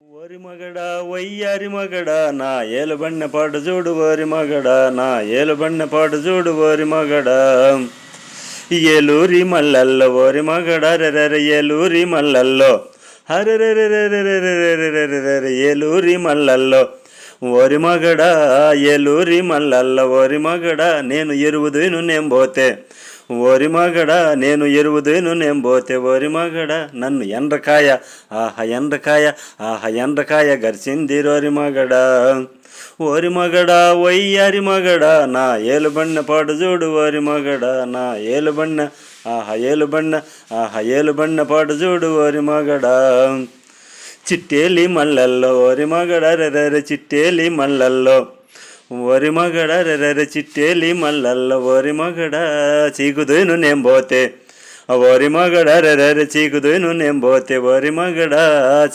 ఓరి మగడా వయ్యారి మగడా నా ఏలుబన్న పాటు చూడు ఓరి మగడా నా ఏలుబన్న పాటు చూడు ఓరి మగడా ఏలూరి మల్లల్లో ఓరి మగడా రెరె ఏలూరి మల్లల్లో హరెరెరెరెరెరెరెరెరెరెరె ఏలూరి మల్లల్లో ఓరి మగడా ఏలూరి మల్లల్లో ఓరి మగడా నేను ఎరువుదును నేను పోతే ఓరి మగడ నేను ఎరువుదేను నేను పోతే ఓరి మగడ నన్ను ఎండ్రకాయ ఎండ్రకాయ గరిచింది రోరి మగడ ఓరి మగడ వయ్యారి మగడ నా ఏలుబన్న పాటు చూడు ఓరి మగడ నా ఏలుబన్న ఏలుబన్న పాటు చూడు ఓరి మగడ చిట్టేలి మల్లల్లో ఓరి మగడ రెరె చిట్టేలి మల్లల్లో ఓరి మగడ రెరె చిట్టేలి మల్లల్లో ఓరి మగడ చీకుదును నేను పోతే ఓరి మగడ రెరె చీకుదును నేను పోతే ఓరి మగడ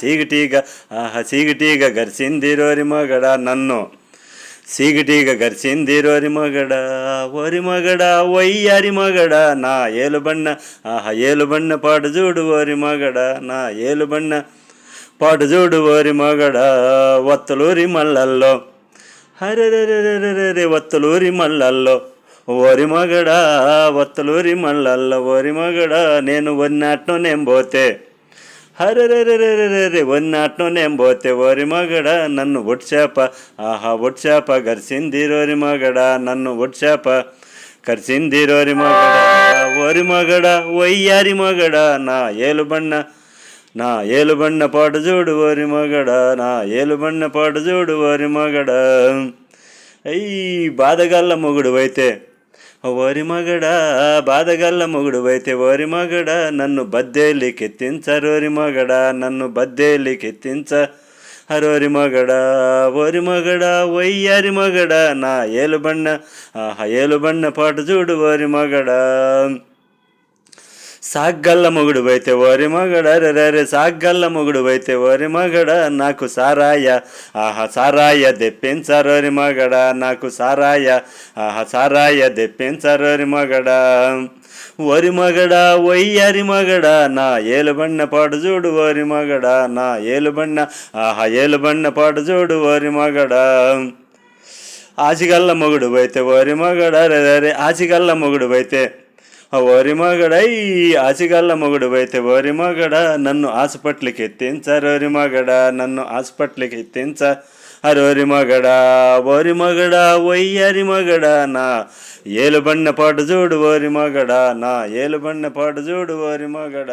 చీకటిగా గరిచింది రోరి మగడ నన్ను చీకటిగా గరిచింది రోరి మగడ ఓరి మగడ వయ్యారి మగడ నా ఏలుబన్న పాటు చూడు ఓరి మగడ నా ఏలుబన్న పాటు చూడు ఓరి మగడ వత్తలూరి మల్లల్లో హరెరెరెరెరెరె వత్తలూరి మల్లల్లో ఓరి మగడ వత్తలూరి మల్లల్లో ఓరి మగడ నేను వన్నాట్ను నేను పోతే హరెరెరెరెరెరె వన్నాట్ను నేను పోతే ఓరి మగడ నన్ను ఒడ్చాప గరిచింది రోరి మగడ నన్ను ఒడ్చాప గరిచింది రోరి మగడ ఓరి మగడ వయ్యారి మగడ నా ఏలుబన్న పాటు చూడు ఓరి మగడ నా ఏలుబన్న పాటు చూడు ఓరి మగడ బాధగల్ల మొగుడు అయితే ఓరి మగడ బాధగల్ల మొగుడు అయితే ఓరి మగడ నన్ను బద్దేలికెత్తించరోరి మగడ నన్ను బద్దేలికెత్తించ హరోరి మగడ ఓరి మగడ వయ్యారి మగడ నా ఏలుబన్న పాటు చూడు ఓరి మగడ సాగ్గల్ల మొగుడు అయితే ఓరి మగడ రెరె సాగ్గల్ల మొగుడు అయితే ఓరి మగడ నాకు సారాయ దెప్పించరోరి మగడ నాకు సారాయ దెప్పించరోరి మగడ ఓరి మగడ వయ్యారి మగడ నా ఏలుబన్న పాటు చూడు ఓరి మగడ నా ఏలుబన్న పాటు చూడు ఓరి మగడ ఆచిగల్ల మొగుడు అయితే ఓరి మగడ రెరె ఆచిగల్ల మొగుడు అయితే ఓరి మగడ ఆచిగల్ల మొగుడు అయితే ఓరి మగడ నన్ను హాస్పిటల్కి ఎత్తించరోరి మగడ నన్ను హాస్పిటల్కి ఎత్తించ అరోరి మగడ ఓరి మగడ వయ్యారి మగడ నా ఏలుబన్న పాటు చూడు ఓరి మగడ నా ఏలుబన్న పాటు చూడు ఓరి మగడ